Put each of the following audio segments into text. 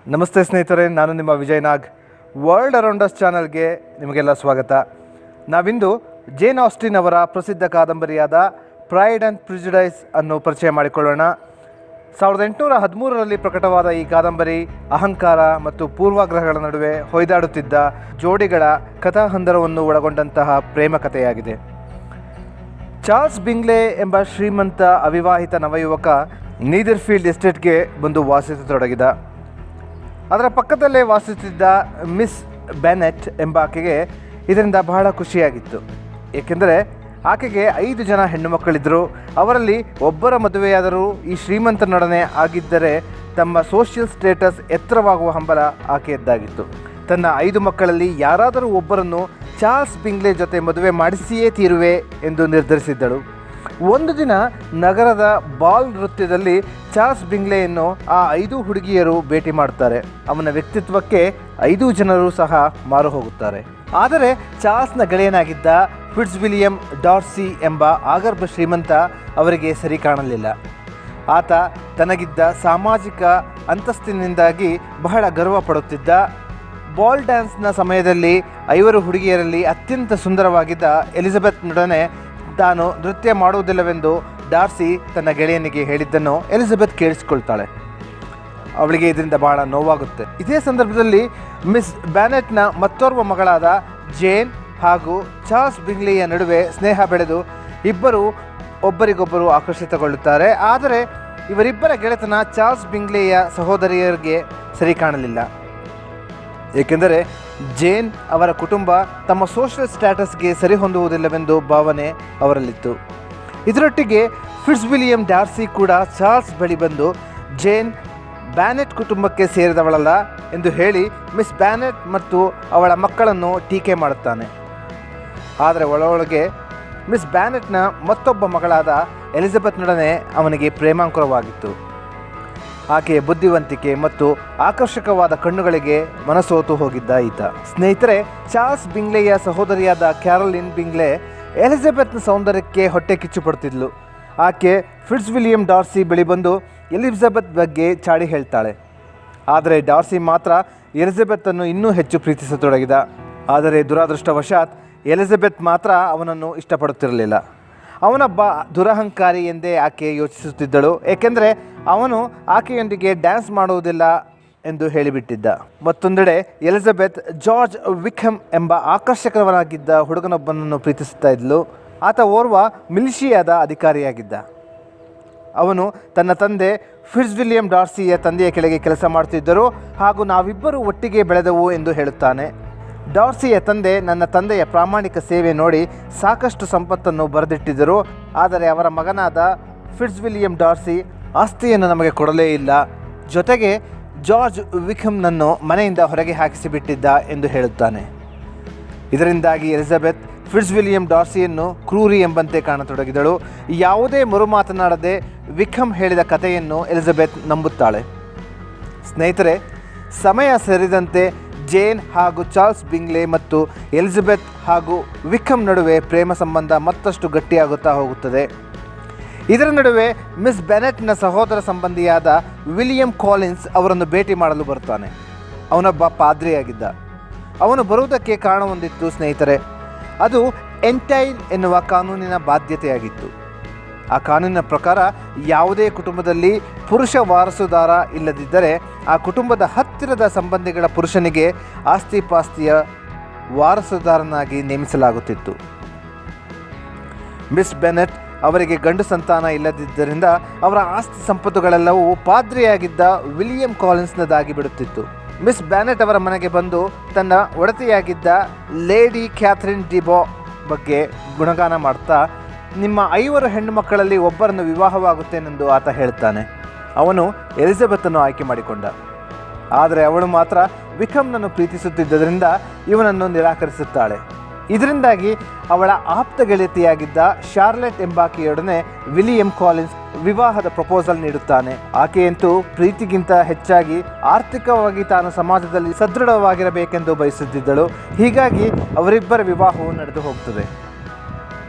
ನಮಸ್ತೆ ಸ್ನೇಹಿತರೆ, ನಾನು ನಿಮ್ಮ ವಿಜಯ್ ನಾಗ್. ವರ್ಲ್ಡ್ ಅರೌಂಡ್ ಅಸ್ ಚಾನಲ್ಗೆ ನಿಮಗೆಲ್ಲ ಸ್ವಾಗತ. ನಾವಿಂದು ಜೇನ್ ಆಸ್ಟಿನ್ ಅವರ ಪ್ರಸಿದ್ಧ ಕಾದಂಬರಿಯಾದ ಪ್ರೈಡ್ ಆ್ಯಂಡ್ ಪ್ರಿಜುಡೈಸ್ ಅನ್ನು ಪರಿಚಯ ಮಾಡಿಕೊಳ್ಳೋಣ. 1813ರಲ್ಲಿ ಪ್ರಕಟವಾದ ಈ ಕಾದಂಬರಿ ಅಹಂಕಾರ ಮತ್ತು ಪೂರ್ವಾಗ್ರಹಗಳ ನಡುವೆ ಹೊಯ್ದಾಡುತ್ತಿದ್ದ ಜೋಡಿಗಳ ಕಥಾಹಂದರವನ್ನು ಒಳಗೊಂಡಂತಹ ಪ್ರೇಮ ಕಥೆಯಾಗಿದೆ. ಚಾರ್ಲ್ಸ್ ಬಿಂಗ್ಲೆ ಎಂಬ ಶ್ರೀಮಂತ ಅವಿವಾಹಿತ ನವಯುವಕ ನೀದರ್ಫೀಲ್ಡ್ ಎಸ್ಟೇಟ್ಗೆ ಬಂದು ವಾಸಿಸತೊಡಗಿದ. ಅದರ ಪಕ್ಕದಲ್ಲೇ ವಾಸಿಸುತ್ತಿದ್ದ ಮಿಸ್ ಬೆನೆಟ್ ಎಂಬಾಕೆಗೆ ಇದರಿಂದ ಬಹಳ ಖುಷಿಯಾಗಿತ್ತು. ಏಕೆಂದರೆ ಆಕೆಗೆ 5 ಜನ ಹೆಣ್ಣು ಮಕ್ಕಳಿದ್ದರು. ಅವರಲ್ಲಿ ಒಬ್ಬರ ಮದುವೆಯಾದರೂ ಈ ಶ್ರೀಮಂತನೊಡನೆ ಆಗಿದ್ದರೆ ತಮ್ಮ ಸೋಷಿಯಲ್ ಸ್ಟೇಟಸ್ ಎತ್ತರವಾಗುವ ಹಂಬಲ ಆಕೆಯದ್ದಾಗಿತ್ತು. ತನ್ನ 5 ಮಕ್ಕಳಲ್ಲಿ ಯಾರಾದರೂ ಒಬ್ಬರನ್ನು ಚಾರ್ಲ್ಸ್ ಬಿಂಗ್ಲೆ ಜೊತೆ ಮದುವೆ ಮಾಡಿಸಿಯೇ ತೀರುವೆ ಎಂದು ನಿರ್ಧರಿಸಿದ್ದಳು. ಒಂದು ದಿನ ನಗರದ ಬಾಲ್ ನೃತ್ಯದಲ್ಲಿ ಚಾರ್ಲ್ಸ್ ಬಿಂಗ್ಲೆಯನ್ನು ಆ 5 ಹುಡುಗಿಯರು ಭೇಟಿ ಮಾಡ್ತಾರೆ. ಅವನ ವ್ಯಕ್ತಿತ್ವಕ್ಕೆ 5 ಜನರು ಸಹ ಮಾರು ಹೋಗುತ್ತಾರೆ. ಆದರೆ ಚಾರ್ಲ್ಸ್ನ ಗೆಳೆಯನಾಗಿದ್ದ ಫಿಟ್ಸ್ ವಿಲಿಯಂ ಡಾರ್ಸಿ ಎಂಬ ಆಗರ್ಭ ಶ್ರೀಮಂತ ಅವರಿಗೆ ಸರಿ ಕಾಣಲಿಲ್ಲ. ಆತ ತನಗಿದ್ದ ಸಾಮಾಜಿಕ ಅಂತಸ್ತಿನಿಂದಾಗಿ ಬಹಳ ಗರ್ವ ಪಡುತ್ತಿದ್ದ. ಬಾಲ್ ಡ್ಯಾನ್ಸ್ನ ಸಮಯದಲ್ಲಿ 5 ಹುಡುಗಿಯರಲ್ಲಿ ಅತ್ಯಂತ ಸುಂದರವಾಗಿದ್ದ ಎಲಿಜಬೆತ್ನೊಡನೆ ತಾನು ನೃತ್ಯ ಮಾಡುವುದಿಲ್ಲವೆಂದು ಡಾರ್ಸಿ ತನ್ನ ಗೆಳೆಯನಿಗೆ ಹೇಳಿದ್ದನ್ನು ಎಲಿಜಬೆತ್ ಕೇಳಿಸಿಕೊಳ್ತಾಳೆ. ಅವಳಿಗೆ ಇದರಿಂದ ಬಹಳ ನೋವಾಗುತ್ತೆ. ಇದೇ ಸಂದರ್ಭದಲ್ಲಿ ಮಿಸ್ ಬ್ಯಾನೆಟ್ನ ಮತ್ತೋರ್ವ ಮಗಳಾದ ಜೇನ್ ಹಾಗೂ ಚಾರ್ಲ್ಸ್ ಬಿಂಗ್ಲೆಯ ನಡುವೆ ಸ್ನೇಹ ಬೆಳೆದು ಇಬ್ಬರು ಒಬ್ಬರಿಗೊಬ್ಬರು ಆಕರ್ಷಿತಗೊಳ್ಳುತ್ತಾರೆ. ಆದರೆ ಇವರಿಬ್ಬರ ಗೆಳೆತನ ಚಾರ್ಲ್ಸ್ ಬಿಂಗ್ಲೆಯ ಸಹೋದರಿಯರಿಗೆ ಸರಿ ಕಾಣಲಿಲ್ಲ. ಏಕೆಂದರೆ ಜೇನ್ ಅವರ ಕುಟುಂಬ ತಮ್ಮ ಸೋಷಿಯಲ್ ಸ್ಟ್ಯಾಟಸ್ಗೆ ಸರಿಹೊಂದುವುದಿಲ್ಲವೆಂದು ಭಾವನೆ ಅವರಲ್ಲಿತ್ತು. ಇದರೊಟ್ಟಿಗೆ ಫಿಟ್ಸ್ ವಿಲಿಯಂ ಡಾರ್ಸಿ ಕೂಡ ಚಾರ್ಲ್ಸ್ ಬಳಿ ಬಂದು ಜೇನ್ ಬ್ಯಾನೆಟ್ ಕುಟುಂಬಕ್ಕೆ ಸೇರಿದವಳಲ್ಲ ಎಂದು ಹೇಳಿ ಮಿಸ್ ಬ್ಯಾನೆಟ್ ಮತ್ತು ಅವಳ ಮಕ್ಕಳನ್ನು ಟೀಕೆ ಮಾಡುತ್ತಾನೆ. ಆದರೆ ಒಳಗೆ ಮಿಸ್ ಬ್ಯಾನೆಟ್ನ ಮತ್ತೊಬ್ಬ ಮಗಳಾದ ಎಲಿಜಬೆತ್ನೊಡನೆ ಅವನಿಗೆ ಪ್ರೇಮಾಂಕುರವಾಗಿತ್ತು. ಆಕೆಯ ಬುದ್ಧಿವಂತಿಕೆ ಮತ್ತು ಆಕರ್ಷಕವಾದ ಕಣ್ಣುಗಳಿಗೆ ಮನಸೋತು ಹೋಗಿದ್ದ ಈತ. ಸ್ನೇಹಿತರೆ, ಚಾರ್ಲ್ಸ್ ಬಿಂಗ್ಲೆಯ ಸಹೋದರಿಯಾದ ಕ್ಯಾರೋಲಿನ್ ಬಿಂಗ್ಲೆ ಎಲಿಜಬೆತ್ನ ಸೌಂದರ್ಯಕ್ಕೆ ಹೊಟ್ಟೆ ಕಿಚ್ಚು ಪಡ್ತಿದ್ಲು. ಆಕೆ ಫಿಟ್ಸ್ ವಿಲಿಯಂ ಡಾರ್ಸಿ ಬಳಿ ಬಂದು ಎಲಿಜಬೆತ್ ಬಗ್ಗೆ ಚಾಡಿ ಹೇಳ್ತಾಳೆ. ಆದರೆ ಡಾರ್ಸಿ ಮಾತ್ರ ಎಲಿಜಬೆತ್ತನ್ನು ಇನ್ನೂ ಹೆಚ್ಚು ಪ್ರೀತಿಸತೊಡಗಿದ. ಆದರೆ ದುರಾದೃಷ್ಟವಶಾತ್ ಎಲಿಜಬೆತ್ ಮಾತ್ರ ಅವನನ್ನು ಇಷ್ಟಪಡುತ್ತಿರಲಿಲ್ಲ. ಅವನೊಬ್ಬ ದುರಹಂಕಾರಿ ಎಂದೇ ಆಕೆ ಯೋಚಿಸುತ್ತಿದ್ದಳು. ಏಕೆಂದರೆ ಅವನು ಆಕೆಯೊಂದಿಗೆ ಡ್ಯಾನ್ಸ್ ಮಾಡುವುದಿಲ್ಲ ಎಂದು ಹೇಳಿಬಿಟ್ಟಿದ್ದ. ಮತ್ತೊಂದೆಡೆ ಎಲಿಜಬೆತ್ ಜಾರ್ಜ್ ವಿಕ್ಹಮ್ ಎಂಬ ಆಕರ್ಷಕವನಾಗಿದ್ದ ಹುಡುಗನೊಬ್ಬನನ್ನು ಪ್ರೀತಿಸುತ್ತಾ ಇದ್ಲು. ಆತ ಓರ್ವ ಮಿಲಿಷಿಯಾದ ಅಧಿಕಾರಿಯಾಗಿದ್ದ. ಅವನು ತನ್ನ ತಂದೆ ಫಿಟ್ಸ್ ವಿಲಿಯಂ ಡಾರ್ಸಿಯ ತಂದೆಯ ಕೆಳಗೆ ಕೆಲಸ ಮಾಡುತ್ತಿದ್ದರು ಹಾಗೂ ನಾವಿಬ್ಬರು ಒಟ್ಟಿಗೆ ಬೆಳೆದವು ಎಂದು ಹೇಳುತ್ತಾನೆ. ಡಾರ್ಸಿಯ ತಂದೆ ನನ್ನ ತಂದೆಯ ಪ್ರಾಮಾಣಿಕ ಸೇವೆ ನೋಡಿ ಸಾಕಷ್ಟು ಸಂಪತ್ತನ್ನು ಬರೆದಿಟ್ಟಿದ್ದರು. ಆದರೆ ಅವರ ಮಗನಾದ ಫಿಟ್ಸ್ ವಿಲಿಯಂ ಡಾರ್ಸಿ ಆಸ್ತಿಯನ್ನು ನಮಗೆ ಕೊಡಲೇ ಇಲ್ಲ. ಜೊತೆಗೆ ಜಾರ್ಜ್ ವಿಕ್ಹಮ್ನನ್ನು ಮನೆಯಿಂದ ಹೊರಗೆ ಹಾಕಿಸಿಬಿಟ್ಟಿದ್ದ ಎಂದು ಹೇಳುತ್ತಾನೆ. ಇದರಿಂದಾಗಿ ಎಲಿಜಬೆತ್ ಫಿಟ್ಸ್ ವಿಲಿಯಂ ಡಾರ್ಸಿಯನ್ನು ಕ್ರೂರಿ ಎಂಬಂತೆ ಕಾಣತೊಡಗಿದಳು. ಯಾವುದೇ ಮರುಮಾತನಾಡದೆ ವಿಕ್ಹಮ್ ಹೇಳಿದ ಕಥೆಯನ್ನು ಎಲಿಜಬೆತ್ ನಂಬುತ್ತಾಳೆ. ಸ್ನೇಹಿತರೆ, ಸಮಯ ಸೇರಿದಂತೆ ಜೇನ್ ಹಾಗೂ ಚಾರ್ಲ್ಸ್ ಬಿಂಗ್ಲೆ ಮತ್ತು ಎಲಿಜಬೆತ್ ಹಾಗೂ ವಿಕ್ಹಮ್ ನಡುವೆ ಪ್ರೇಮ ಸಂಬಂಧ ಮತ್ತಷ್ಟು ಗಟ್ಟಿಯಾಗುತ್ತಾ ಹೋಗುತ್ತದೆ. ಇದರ ನಡುವೆ ಮಿಸ್ ಬೆನೆಟ್ನ ಸಹೋದರ ಸಂಬಂಧಿಯಾದ ವಿಲಿಯಂ ಕಾಲಿನ್ಸ್ ಅವರನ್ನು ಭೇಟಿ ಮಾಡಲು ಬರ್ತಾನೆ. ಅವನೊಬ್ಬ ಪಾದ್ರಿಯಾಗಿದ್ದ. ಅವನು ಬರುವುದಕ್ಕೆ ಕಾರಣವೊಂದಿತ್ತು ಸ್ನೇಹಿತರೆ. ಅದು ಎಂಟೈಲ್ ಎನ್ನುವ ಕಾನೂನಿನ ಬಾಧ್ಯತೆಯಾಗಿತ್ತು. ಆ ಕಾನೂನಿನ ಪ್ರಕಾರ ಯಾವುದೇ ಕುಟುಂಬದಲ್ಲಿ ಪುರುಷ ವಾರಸುದಾರ ಇಲ್ಲದಿದ್ದರೆ ಆ ಕುಟುಂಬದ ಹತ್ತಿರದ ಸಂಬಂಧಿಗಳ ಪುರುಷನಿಗೆ ಆಸ್ತಿಪಾಸ್ತಿಯ ವಾರಸುದಾರನಾಗಿ ನೇಮಿಸಲಾಗುತ್ತಿತ್ತು. ಮಿಸ್ ಬೆನೆಟ್ ಅವರಿಗೆ ಗಂಡು ಸಂತಾನ ಇಲ್ಲದಿದ್ದರಿಂದ ಅವರ ಆಸ್ತಿ ಸಂಪತ್ತುಗಳೆಲ್ಲವೂ ಪಾದ್ರಿಯಾಗಿದ್ದ ವಿಲಿಯಂ ಕಾಲಿನ್ಸ್ನದಾಗಿ ಬಿಡುತ್ತಿತ್ತು. ಮಿಸ್ ಬ್ಯಾನೆಟ್ ಅವರ ಮನೆಗೆ ಬಂದು ತನ್ನ ಒಡತಿಯಾಗಿದ್ದ ಲೇಡಿ ಕ್ಯಾಥರಿನ್ ಡಿಬೋ ಬಗ್ಗೆ ಗುಣಗಾನ ಮಾಡ್ತಾ ನಿಮ್ಮ 5 ಹೆಣ್ಣು ಮಕ್ಕಳಲ್ಲಿ ಒಬ್ಬರನ್ನು ವಿವಾಹವಾಗುತ್ತೇನೆಂದು ಆತ ಹೇಳ್ತಾನೆ. ಅವನು ಎಲಿಜಬೆತ್ತನ್ನು ಆಯ್ಕೆ ಮಾಡಿಕೊಂಡ. ಆದರೆ ಅವಳು ಮಾತ್ರ ವಿಕ್ಹಮ್ನನ್ನು ಪ್ರೀತಿಸುತ್ತಿದ್ದರಿಂದ ಇವನನ್ನು ನಿರಾಕರಿಸುತ್ತಾಳೆ. ಇದರಿಂದಾಗಿ ಅವಳ ಆಪ್ತ ಗೆಳತಿಯಾಗಿದ್ದ ಶಾರ್ಲೆಟ್ ಎಂಬಾಕೆಯೊಡನೆ ವಿಲಿಯಂ ಕಾಲಿನ್ಸ್ ವಿವಾಹದ ಪ್ರಪೋಸಲ್ ನೀಡುತ್ತಾನೆ. ಆಕೆಯಂತೂ ಪ್ರೀತಿಗಿಂತ ಹೆಚ್ಚಾಗಿ ಆರ್ಥಿಕವಾಗಿ ತಾನು ಸಮಾಜದಲ್ಲಿ ಸದೃಢವಾಗಿರಬೇಕೆಂದು ಬಯಸುತ್ತಿದ್ದಳು. ಹೀಗಾಗಿ ಅವರಿಬ್ಬರ ವಿವಾಹವು ನಡೆದು ಹೋಗ್ತದೆ.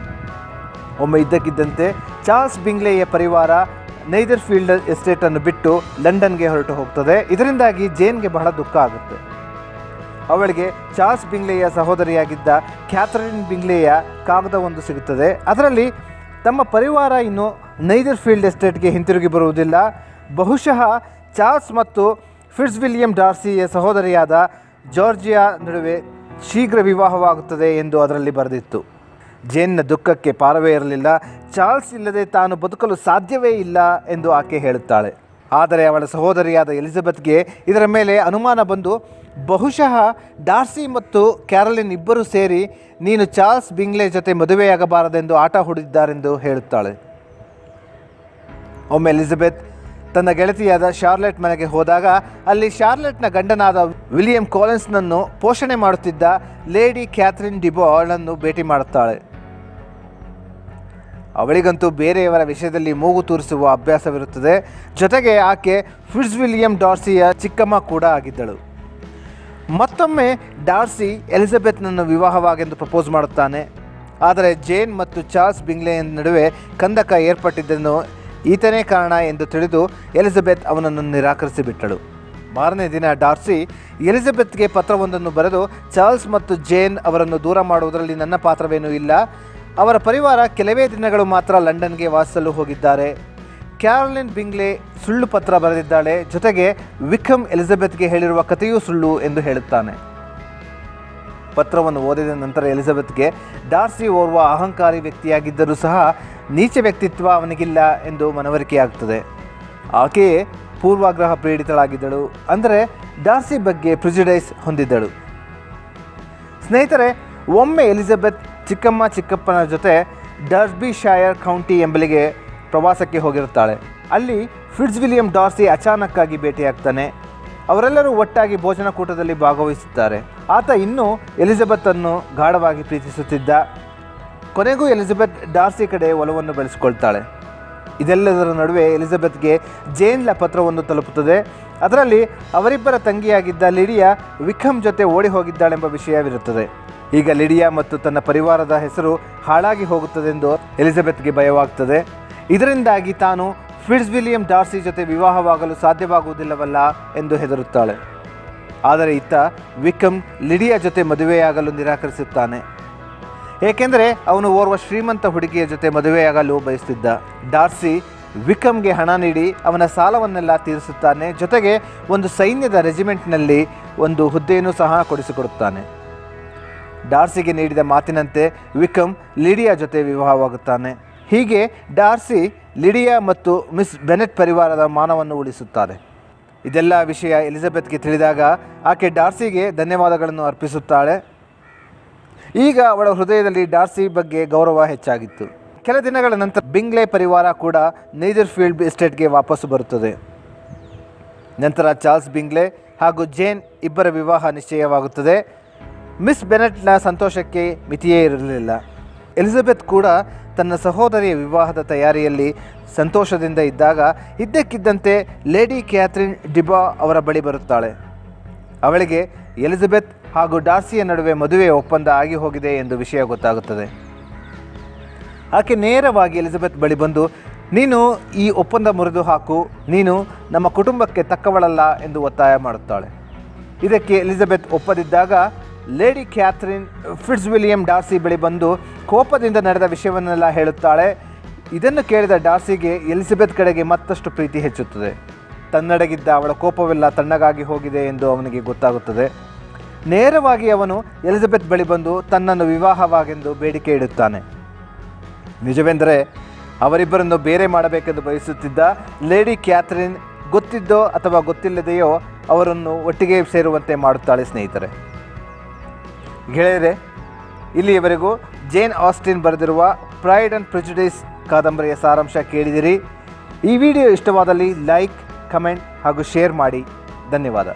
ಒಮ್ಮೆ ಇದ್ದಕ್ಕಿದ್ದಂತೆ ಚಾರ್ಲ್ಸ್ ಬಿಂಗ್ಲೆಯ ಪರಿವಾರ ನೈದರ್ ಫೀಲ್ಡ್ ಎಸ್ಟೇಟನ್ನು ಬಿಟ್ಟು ಲಂಡನ್ಗೆ ಹೊರಟು ಹೋಗ್ತದೆ. ಇದರಿಂದಾಗಿ ಜೇನ್ಗೆ ಬಹಳ ದುಃಖ ಆಗುತ್ತೆ. ಅವಳಿಗೆ ಚಾರ್ಲ್ಸ್ ಬಿಂಗ್ಲೆಯ ಸಹೋದರಿಯಾಗಿದ್ದ ಕ್ಯಾಥರಿನ್ ಬಿಂಗ್ಲೆಯ ಕಾಗದವೊಂದು ಸಿಗುತ್ತದೆ. ಅದರಲ್ಲಿ ತಮ್ಮ ಪರಿವಾರ ಇನ್ನು ನೈದರ್ ಫೀಲ್ಡ್ ಎಸ್ಟೇಟ್ಗೆ ಹಿಂತಿರುಗಿ ಬರುವುದಿಲ್ಲ, ಬಹುಶಃ ಚಾರ್ಲ್ಸ್ ಮತ್ತು ಫಿಟ್ಜ್ವಿಲಿಯಂ ಡಾರ್ಸಿಯ ಸಹೋದರಿಯಾದ ಜಾರ್ಜಿಯಾ ನಡುವೆ ಶೀಘ್ರ ವಿವಾಹವಾಗುತ್ತದೆ ಎಂದು ಅದರಲ್ಲಿ ಬರೆದಿತ್ತು. ಜೇನ್ನ ದುಃಖಕ್ಕೆ ಪಾರವೇ ಇರಲಿಲ್ಲ. ಚಾರ್ಲ್ಸ್ ಇಲ್ಲದೆ ತಾನು ಬದುಕಲು ಸಾಧ್ಯವೇ ಇಲ್ಲ ಎಂದು ಆಕೆ ಹೇಳುತ್ತಾಳೆ. ಆದರೆ ಅವಳ ಸಹೋದರಿಯಾದ ಎಲಿಜಬೆತ್ಗೆ ಇದರ ಮೇಲೆ ಅನುಮಾನ ಬಂದು ಬಹುಶಃ ಡಾರ್ಸಿ ಮತ್ತು ಕ್ಯಾರೋಲಿನ್ ಇಬ್ಬರೂ ಸೇರಿ ನೀನು ಚಾರ್ಲ್ಸ್ ಬಿಂಗ್ಲೆ ಜೊತೆ ಮದುವೆಯಾಗಬಾರದೆಂದು ಆಟ ಹೂಡಿದ್ದಾರೆಂದು ಹೇಳುತ್ತಾಳೆ. ಒಮ್ಮೆ ಎಲಿಜಬೆತ್ ತನ್ನ ಗೆಳತಿಯಾದ ಶಾರ್ಲೆಟ್ ಮನೆಗೆ ಹೋದಾಗ ಅಲ್ಲಿ ಶಾರ್ಲೆಟ್ನ ಗಂಡನಾದ ವಿಲಿಯಂ ಕಾಲಿನ್ಸ್ನನ್ನು ಪೋಷಣೆ ಮಾಡುತ್ತಿದ್ದ ಲೇಡಿ ಕ್ಯಾಥರಿನ್ ಡಿಬಾಲ್ನನ್ನು ಭೇಟಿ ಮಾಡುತ್ತಾಳೆ. ಅವಳಿಗಂತೂ ಬೇರೆಯವರ ವಿಷಯದಲ್ಲಿ ಮೂಗು ತೂರಿಸುವ ಅಭ್ಯಾಸವಿರುತ್ತದೆ. ಜೊತೆಗೆ ಆಕೆ ಫಿಟ್ಜ್ವಿಲಿಯಂ ಡಾರ್ಸಿಯ ಚಿಕ್ಕಮ್ಮ ಕೂಡ ಆಗಿದ್ದಳು. ಮತ್ತೊಮ್ಮೆ ಡಾರ್ಸಿ ಎಲಿಜಬೆತ್ನನ್ನು ವಿವಾಹವಾಗೆಂದು ಪ್ರಪೋಸ್ ಮಾಡುತ್ತಾನೆ. ಆದರೆ ಜೇನ್ ಮತ್ತು ಚಾರ್ಲ್ಸ್ ಬಿಂಗ್ಲೆಯ ನಡುವೆ ಕಂದಕ ಏರ್ಪಟ್ಟಿದ್ದನ್ನು ಈತನೇ ಕಾರಣ ಎಂದು ತಿಳಿದು ಎಲಿಜಬೆತ್ ಅವನನ್ನು ನಿರಾಕರಿಸಿಬಿಟ್ಟಳು. ಮಾರನೇ ದಿನ ಡಾರ್ಸಿ ಎಲಿಜಬೆತ್ಗೆ ಪತ್ರವೊಂದನ್ನು ಬರೆದು, ಚಾರ್ಲ್ಸ್ ಮತ್ತು ಜೇನ್ ಅವರನ್ನು ದೂರ ಮಾಡುವುದರಲ್ಲಿ ನನ್ನ ಪಾತ್ರವೇನೂ ಇಲ್ಲ. ಅವರ ಪರಿವಾರ ಕೆಲವೇ ದಿನಗಳು ಮಾತ್ರ ಲಂಡನ್ಗೆ ವಾಸಿಸಲು ಹೋಗಿದ್ದಾರೆ. ಕ್ಯಾರೋಲಿನ್ ಬಿಂಗ್ಲೆ ಸುಳ್ಳು ಪತ್ರ ಬರೆದಿದ್ದಾಳೆ. ಜೊತೆಗೆ ವಿಕಮ್ ಎಲಿಜಬೆತ್ಗೆ ಹೇಳಿರುವ ಕಥೆಯೂ ಸುಳ್ಳು ಎಂದು ಹೇಳುತ್ತಾನೆ. ಪತ್ರವನ್ನು ಓದಿದ ನಂತರ ಎಲಿಜಬೆತ್ಗೆ ಡಾರ್ಸಿ ಓರ್ವ ಅಹಂಕಾರಿ ವ್ಯಕ್ತಿಯಾಗಿದ್ದರೂ ಸಹ ನೀಚ ವ್ಯಕ್ತಿತ್ವ ಅವನಿಗಿಲ್ಲ ಎಂದು ಮನವರಿಕೆಯಾಗುತ್ತದೆ. ಆಕೆಯೇ ಪೂರ್ವಾಗ್ರಹ ಪೀಡಿತಳಾಗಿದ್ದಳು, ಅಂದರೆ ಡಾರ್ಸಿ ಬಗ್ಗೆ ಪ್ರಿಜುಡೈಸ್ ಹೊಂದಿದ್ದಳು. ಸ್ನೇಹಿತರೆ, ಒಮ್ಮೆ ಎಲಿಜಬೆತ್ ಚಿಕ್ಕಪ್ಪನ ಜೊತೆ ಡರ್ಬಿಶೈರ್ ಕೌಂಟಿ ಎಂಬಲ್ಲಿಗೆ ಪ್ರವಾಸಕ್ಕೆ ಹೋಗಿರುತ್ತಾಳೆ. ಅಲ್ಲಿ ಫಿಟ್ಜ್ವಿಲಿಯಂ ಡಾರ್ಸಿ ಅಚಾನಕ್ಕಾಗಿ ಭೇಟಿಯಾಗ್ತಾನೆ. ಅವರೆಲ್ಲರೂ ಒಟ್ಟಾಗಿ ಭೋಜನ ಕೂಟದಲ್ಲಿ ಭಾಗವಹಿಸುತ್ತಾರೆ. ಆತ ಇನ್ನೂ ಎಲಿಜಬೆತ್ತನ್ನು ಗಾಢವಾಗಿ ಪ್ರೀತಿಸುತ್ತಿದ್ದ. ಕೊನೆಗೂ ಎಲಿಜಬೆತ್ ಡಾರ್ಸಿ ಕಡೆ ಒಲವನ್ನು ಬೆಳೆಸಿಕೊಳ್ತಾಳೆ. ಇದೆಲ್ಲದರ ನಡುವೆ ಎಲಿಜಬೆತ್ಗೆ ಜೇನ್ಲ ಪತ್ರವೊಂದು ತಲುಪುತ್ತದೆ. ಅದರಲ್ಲಿ ಅವರಿಬ್ಬರ ತಂಗಿಯಾಗಿದ್ದ ಲಿಡಿಯಾ ವಿಕಮ್ ಜೊತೆ ಓಡಿ ಹೋಗಿದ್ದಾಳೆಂಬ ವಿಷಯವಿರುತ್ತದೆ. ಈಗ ಲಿಡಿಯಾ ಮತ್ತು ತನ್ನ ಪರಿವಾರದ ಹೆಸರು ಹಾಳಾಗಿ ಹೋಗುತ್ತದೆಂದು ಎಲಿಜಬೆತ್ಗೆ ಭಯವಾಗ್ತದೆ. ಇದರಿಂದಾಗಿ ತಾನು ಫಿಟ್ಜ್ವಿಲಿಯಂ ಡಾರ್ಸಿ ಜೊತೆ ವಿವಾಹವಾಗಲು ಸಾಧ್ಯವಾಗುವುದಿಲ್ಲವಲ್ಲ ಎಂದು ಹೆದರುತ್ತಾಳೆ. ಆದರೆ ಇತ್ತ ವಿಕಮ್ ಲಿಡಿಯಾ ಜೊತೆ ಮದುವೆಯಾಗಲು ನಿರಾಕರಿಸುತ್ತಾನೆ. ಏಕೆಂದರೆ ಅವನು ಓರ್ವ ಶ್ರೀಮಂತ ಹುಡುಗಿಯ ಜೊತೆ ಮದುವೆಯಾಗಲು ಬಯಸುತ್ತಿದ್ದ. ಡಾರ್ಸಿ ವಿಕಮ್ಗೆ ಹಣ ನೀಡಿ ಅವನ ಸಾಲವನ್ನೆಲ್ಲ ತೀರಿಸುತ್ತಾನೆ. ಜೊತೆಗೆ ಒಂದು ಸೈನ್ಯದ ರೆಜಿಮೆಂಟ್ನಲ್ಲಿ ಒಂದು ಹುದ್ದೆಯನ್ನು ಸಹ ಕೊಡಿಸಿಕೊಡುತ್ತಾನೆ. ಡಾರ್ಸಿಗೆ ನೀಡಿದ ಮಾತಿನಂತೆ ವಿಕಮ್ ಲಿಡಿಯಾ ಜೊತೆ ವಿವಾಹವಾಗುತ್ತಾನೆ. ಹೀಗೆ ಡಾರ್ಸಿ ಲಿಡಿಯಾ ಮತ್ತು ಮಿಸ್ ಬೆನೆಟ್ ಪರಿವಾರದ ಮಾನವನ್ನು ಉಳಿಸುತ್ತಾರೆ. ಇದೆಲ್ಲ ವಿಷಯ ಎಲಿಜಬೆತ್ಗೆ ತಿಳಿದಾಗ ಆಕೆ ಡಾರ್ಸಿಗೆ ಧನ್ಯವಾದಗಳನ್ನು ಅರ್ಪಿಸುತ್ತಾಳೆ. ಈಗ ಅವಳ ಹೃದಯದಲ್ಲಿ ಡಾರ್ಸಿ ಬಗ್ಗೆ ಗೌರವ ಹೆಚ್ಚಾಗಿತ್ತು. ಕೆಲ ದಿನಗಳ ನಂತರ ಬಿಂಗ್ಲೆ ಪರಿವಾರ ಕೂಡ ನೈದರ್ ಫೀಲ್ಡ್ ಎಸ್ಟೇಟ್ಗೆ ವಾಪಸ್ಸು ಬರುತ್ತದೆ. ನಂತರ ಚಾರ್ಲ್ಸ್ ಬಿಂಗ್ಲೆ ಹಾಗೂ ಜೇನ್ ಇಬ್ಬರ ವಿವಾಹ ನಿಶ್ಚಯವಾಗುತ್ತದೆ. ಮಿಸ್ ಬೆನೆಟ್ನ ಸಂತೋಷಕ್ಕೆ ಮಿತಿಯೇ ಇರಲಿಲ್ಲ. ಎಲಿಜಬೆತ್ ಕೂಡ ತನ್ನ ಸಹೋದರಿಯ ವಿವಾಹದ ತಯಾರಿಯಲ್ಲಿ ಸಂತೋಷದಿಂದ ಇದ್ದಾಗ ಇದ್ದಕ್ಕಿದ್ದಂತೆ ಲೇಡಿ ಕ್ಯಾಥರಿನ್ ಡಿಬಾ ಅವರ ಬಳಿ ಬರುತ್ತಾಳೆ. ಅವಳಿಗೆ ಎಲಿಜಬೆತ್ ಹಾಗೂ ಡಾರ್ಸಿಯ ನಡುವೆ ಮದುವೆ ಒಪ್ಪಂದ ಆಗಿ ಹೋಗಿದೆ ಎಂದು ವಿಷಯ ಗೊತ್ತಾಗುತ್ತದೆ. ಆಕೆ ನೇರವಾಗಿ ಎಲಿಜಬೆತ್ ಬಳಿ ಬಂದು, ನೀನು ಈ ಒಪ್ಪಂದ ಮುರಿದು ಹಾಕು, ನೀನು ನಮ್ಮ ಕುಟುಂಬಕ್ಕೆ ತಕ್ಕವಳಲ್ಲ ಎಂದು ಒತ್ತಾಯ ಮಾಡುತ್ತಾಳೆ. ಇದಕ್ಕೆ ಎಲಿಜಬೆತ್ ಒಪ್ಪದಿದ್ದಾಗ ಲೇಡಿ ಕ್ಯಾಥರಿನ್ ಫಿಟ್ಜ್ವಿಲಿಯಂ ಡಾರ್ಸಿ ಬಳಿ ಬಂದು ಕೋಪದಿಂದ ನಡೆದ ವಿಷಯವನ್ನೆಲ್ಲ ಹೇಳುತ್ತಾಳೆ. ಇದನ್ನು ಕೇಳಿದ ಡಾರ್ಸಿಗೆ ಎಲಿಜಬೆತ್ ಕಡೆಗೆ ಮತ್ತಷ್ಟು ಪ್ರೀತಿ ಹೆಚ್ಚುತ್ತದೆ. ತನ್ನಡೆಗಿದ್ದ ಅವಳ ಕೋಪವೆಲ್ಲ ತಣ್ಣಗಾಗಿ ಹೋಗಿದೆ ಎಂದು ಅವನಿಗೆ ಗೊತ್ತಾಗುತ್ತದೆ. ನೇರವಾಗಿ ಅವನು ಎಲಿಜಬೆತ್ ಬಳಿ ಬಂದು ತನ್ನನ್ನು ವಿವಾಹವಾಗೆಂದು ಬೇಡಿಕೆ ಇಡುತ್ತಾನೆ. ನಿಜವೆಂದರೆ ಅವರಿಬ್ಬರನ್ನು ಬೇರೆ ಮಾಡಬೇಕೆಂದು ಬಯಸುತ್ತಿದ್ದ ಲೇಡಿ ಕ್ಯಾಥರಿನ್ ಗೊತ್ತಿದ್ದೋ ಅಥವಾ ಗೊತ್ತಿಲ್ಲದೆಯೋ ಅವರನ್ನು ಒಟ್ಟಿಗೆ ಸೇರುವಂತೆ ಮಾಡುತ್ತಾಳೆ. ಸ್ನೇಹಿತರೆ, ಗೆಳೆಯರೆ, ಇಲ್ಲಿಯವರೆಗೂ ಜೇನ್ ಆಸ್ಟಿನ್ ಬರೆದಿರುವ ಪ್ರೈಡ್ ಆ್ಯಂಡ್ ಪ್ರೆಜುಡಿಸ್ ಕಾದಂಬರಿಯ ಸಾರಾಂಶ ಕೇಳಿದಿರಿ. ಈ ವಿಡಿಯೋ ಇಷ್ಟವಾದಲ್ಲಿ ಲೈಕ್, ಕಮೆಂಟ್ ಹಾಗೂ ಶೇರ್ ಮಾಡಿ. ಧನ್ಯವಾದ.